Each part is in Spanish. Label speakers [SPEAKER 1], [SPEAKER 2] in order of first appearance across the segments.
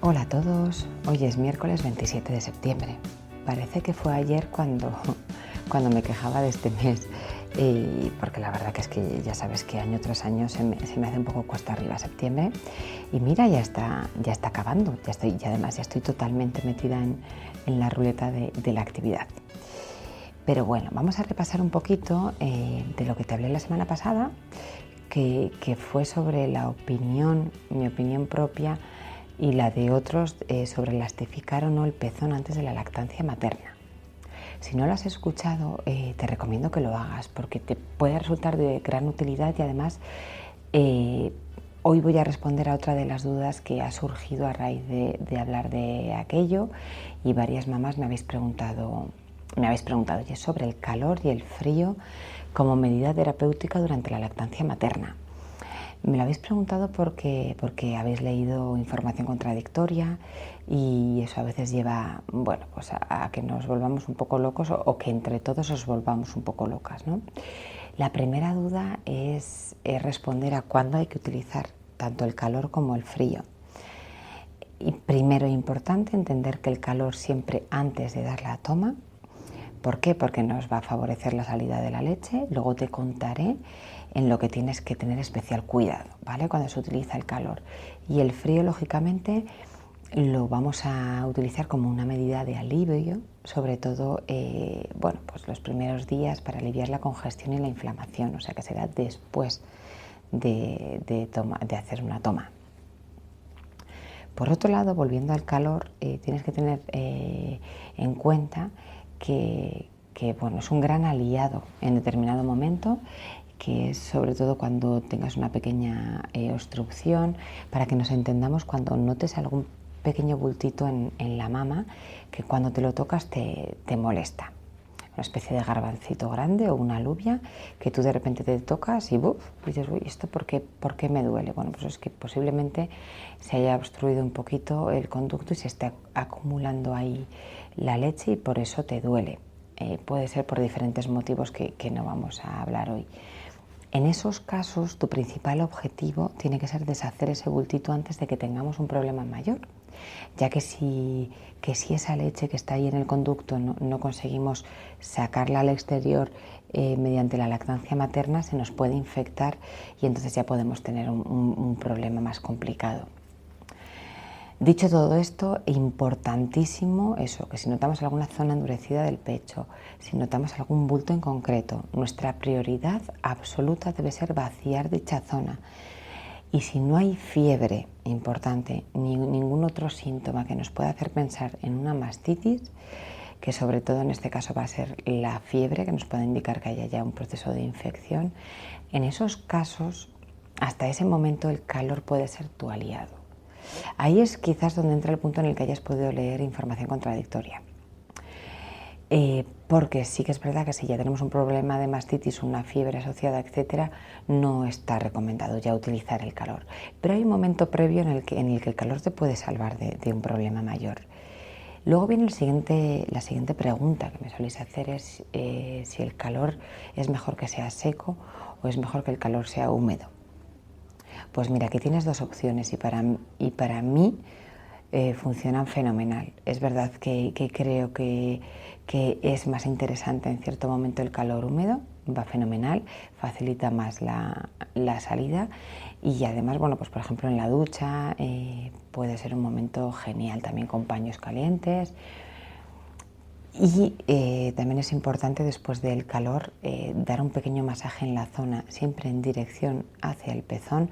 [SPEAKER 1] Hola a todos, hoy es miércoles 27 de septiembre. Parece que fue ayer cuando me quejaba de este mes, porque la verdad que es que ya sabes que año tras año se me hace un poco cuesta arriba septiembre y mira, ya está acabando, y además ya estoy totalmente metida en la ruleta de la actividad. Pero bueno, vamos a repasar un poquito de lo que te hablé la semana pasada, que fue sobre mi opinión propia y la de otros sobre elastificar o no el pezón antes de la lactancia materna. Si no lo has escuchado, te recomiendo que lo hagas porque te puede resultar de gran utilidad y además hoy voy a responder a otra de las dudas que ha surgido a raíz de hablar de aquello y varias mamás me habéis preguntado, y es sobre el calor y el frío como medida terapéutica durante la lactancia materna. Me lo habéis preguntado porque habéis leído información contradictoria y eso a veces lleva pues a que nos volvamos un poco locos o que entre todos os volvamos un poco locas, ¿no? La primera duda es responder a cuándo hay que utilizar tanto el calor como el frío. Y primero es importante entender que el calor siempre antes de dar la toma. ¿Por qué? Porque nos va a favorecer la salida de la leche. Luego te contaré en lo que tienes que tener especial cuidado, ¿vale? Cuando se utiliza el calor. Y el frío, lógicamente, lo vamos a utilizar como una medida de alivio, sobre todo pues los primeros días para aliviar la congestión y la inflamación, o sea que será después de hacer una toma. Por otro lado, volviendo al calor, tienes que tener en cuenta que es un gran aliado en determinado momento, que es sobre todo cuando tengas una pequeña obstrucción, para que nos entendamos cuando notes algún pequeño bultito en la mama que cuando te lo tocas te molesta. Una especie de garbancito grande o una alubia que tú de repente te tocas y dices, uy, ¿esto por qué me duele? Bueno, pues es que posiblemente se haya obstruido un poquito el conducto y se esté acumulando ahí la leche y por eso te duele. Puede ser por diferentes motivos que no vamos a hablar hoy. En esos casos, tu principal objetivo tiene que ser deshacer ese bultito antes de que tengamos un problema mayor, ya que si esa leche que está ahí en el conducto no conseguimos sacarla al exterior mediante la lactancia materna, se nos puede infectar y entonces ya podemos tener un problema más complicado. Dicho todo esto, importantísimo eso, que si notamos alguna zona endurecida del pecho, si notamos algún bulto en concreto, nuestra prioridad absoluta debe ser vaciar dicha zona. Y si no hay fiebre, importante, ni ningún otro síntoma que nos pueda hacer pensar en una mastitis, que sobre todo en este caso va a ser la fiebre, que nos puede indicar que haya ya un proceso de infección, en esos casos, hasta ese momento el calor puede ser tu aliado. Ahí es quizás donde entra el punto en el que hayas podido leer información contradictoria. Porque sí que es verdad que si ya tenemos un problema de mastitis, una fiebre asociada, etcétera, no está recomendado ya utilizar el calor. Pero hay un momento previo en el que el calor te puede salvar de un problema mayor. Luego viene la siguiente pregunta que me soléis hacer es si el calor es mejor que sea seco o es mejor que el calor sea húmedo. Pues mira, aquí tienes dos opciones y para mí funcionan fenomenal. Es verdad que creo que es más interesante en cierto momento el calor húmedo, va fenomenal, facilita más la salida y además, pues por ejemplo en la ducha puede ser un momento genial también con paños calientes. Y también es importante después del calor dar un pequeño masaje en la zona, siempre en dirección hacia el pezón,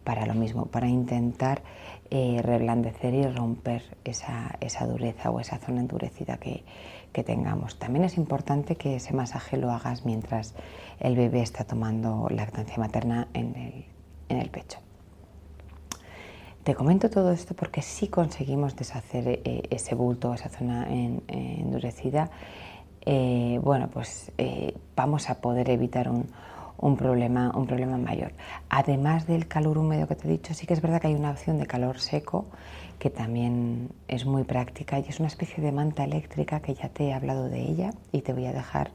[SPEAKER 1] para lo mismo, para intentar reblandecer y romper esa dureza o esa zona endurecida que tengamos. También es importante que ese masaje lo hagas mientras el bebé está tomando lactancia materna en el pecho. Te comento todo esto porque si conseguimos deshacer ese bulto, esa zona endurecida, vamos a poder evitar un problema mayor. Además del calor húmedo que te he dicho, sí que es verdad que hay una opción de calor seco que también es muy práctica y es una especie de manta eléctrica que ya te he hablado de ella y te voy a dejar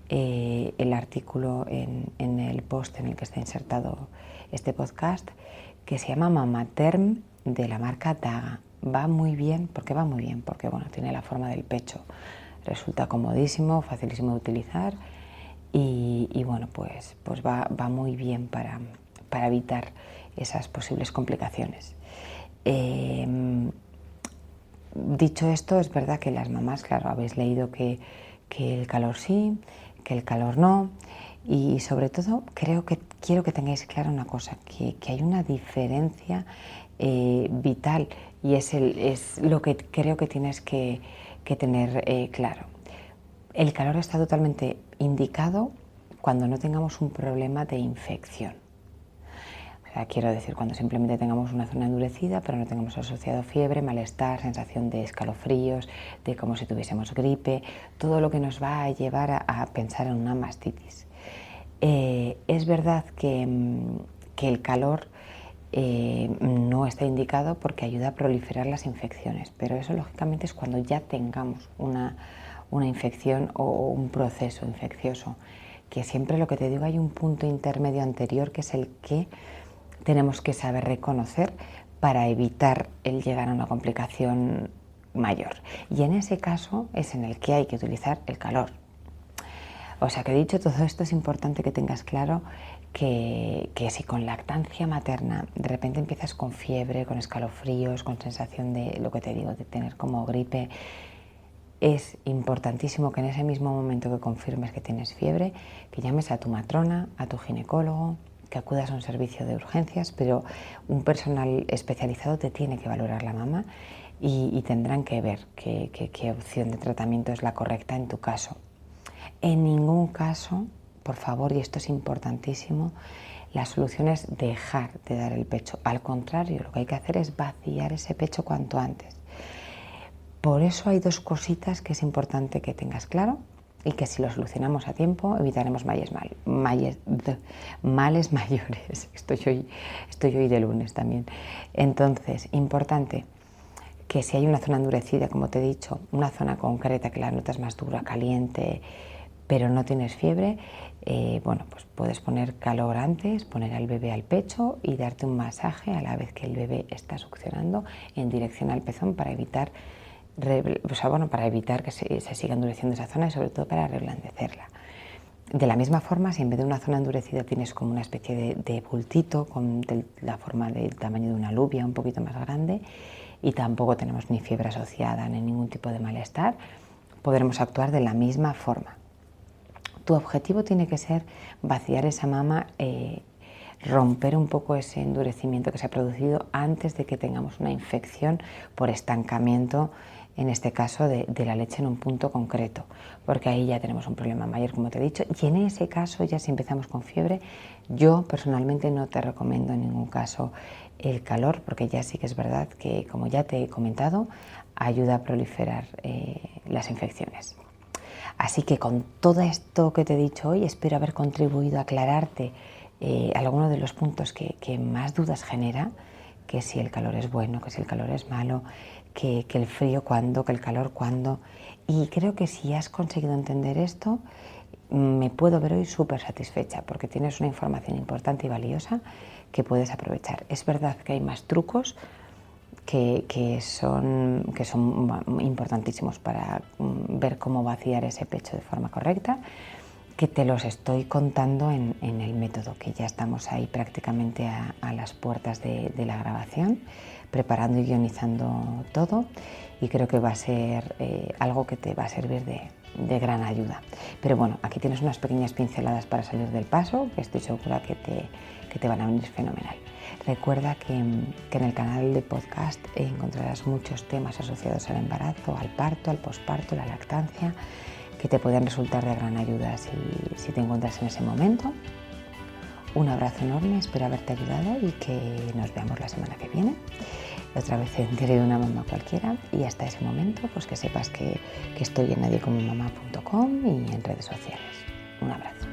[SPEAKER 1] el artículo en el post en el que está insertado este podcast, que se llama Mamaterm de la marca Daga. va muy bien, porque bueno, tiene la forma del pecho, resulta comodísimo, facilísimo de utilizar y bueno, pues va muy bien para evitar esas posibles complicaciones. Dicho esto, es verdad que las mamás, claro, habéis leído que el calor sí, que el calor no, y sobre todo quiero que tengáis claro una cosa, que hay una diferencia vital y es lo que creo que tienes que tener claro. El calor está totalmente indicado cuando no tengamos un problema de infección. O sea, quiero decir, cuando simplemente tengamos una zona endurecida, pero no tengamos asociado fiebre, malestar, sensación de escalofríos, de como si tuviésemos gripe, todo lo que nos va a llevar a pensar en una mastitis. Es verdad que el calor no está indicado porque ayuda a proliferar las infecciones, pero eso lógicamente es cuando ya tengamos una infección o un proceso infeccioso, que siempre lo que te digo hay un punto intermedio anterior que es el que tenemos que saber reconocer para evitar el llegar a una complicación mayor. Y en ese caso es en el que hay que utilizar el calor. O sea que dicho todo esto es importante que tengas claro que si con lactancia materna de repente empiezas con fiebre, con escalofríos, con sensación de lo que te digo, de tener como gripe, es importantísimo que en ese mismo momento que confirmes que tienes fiebre, que llames a tu matrona, a tu ginecólogo, que acudas a un servicio de urgencias, pero un personal especializado te tiene que valorar la mama y tendrán que ver qué opción de tratamiento es la correcta en tu caso. En ningún caso, por favor, y esto es importantísimo, la solución es dejar de dar el pecho. Al contrario, lo que hay que hacer es vaciar ese pecho cuanto antes. Por eso hay dos cositas que es importante que tengas claro y que si lo solucionamos a tiempo evitaremos males mayores. Estoy hoy de lunes también. Entonces, importante que si hay una zona endurecida, como te he dicho, una zona concreta que la notas más dura, caliente, pero no tienes fiebre, bueno, pues puedes poner calor antes, poner al bebé al pecho y darte un masaje a la vez que el bebé está succionando en dirección al pezón para evitar que se siga endureciendo esa zona y sobre todo para reblandecerla. De la misma forma, si en vez de una zona endurecida tienes como una especie de bultito con la forma del tamaño de una alubia un poquito más grande y tampoco tenemos ni fiebre asociada ni ningún tipo de malestar, podremos actuar de la misma forma. Tu objetivo tiene que ser vaciar esa mama, romper un poco ese endurecimiento que se ha producido antes de que tengamos una infección por estancamiento, en este caso de la leche en un punto concreto, porque ahí ya tenemos un problema mayor, como te he dicho, y en ese caso ya si empezamos con fiebre, yo personalmente no te recomiendo en ningún caso el calor, porque ya sí que es verdad que, como ya te he comentado, ayuda a proliferar las infecciones. Así que con todo esto que te he dicho hoy, espero haber contribuido a aclararte algunos de los puntos que más dudas genera, que si el calor es bueno, que si el calor es malo, que el frío cuándo, que el calor cuándo. Y creo que si has conseguido entender esto, me puedo ver hoy súper satisfecha porque tienes una información importante y valiosa que puedes aprovechar. Es verdad que hay más trucos que son importantísimos para ver cómo vaciar ese pecho de forma correcta, que te los estoy contando en el método, que ya estamos ahí prácticamente a las puertas de la grabación, preparando y guionizando todo, y creo que va a ser algo que te va a servir de gran ayuda. Pero bueno, aquí tienes unas pequeñas pinceladas para salir del paso, que estoy segura que te van a venir fenomenal. Recuerda que en el canal de podcast encontrarás muchos temas asociados al embarazo, al parto, al posparto, la lactancia, que te pueden resultar de gran ayuda si te encuentras en ese momento. Un abrazo enorme, espero haberte ayudado y que nos veamos la semana que viene. Otra vez en Diario de una Mamá Cualquiera, y hasta ese momento pues que sepas que estoy en nadiecomomamá.com y en redes sociales. Un abrazo.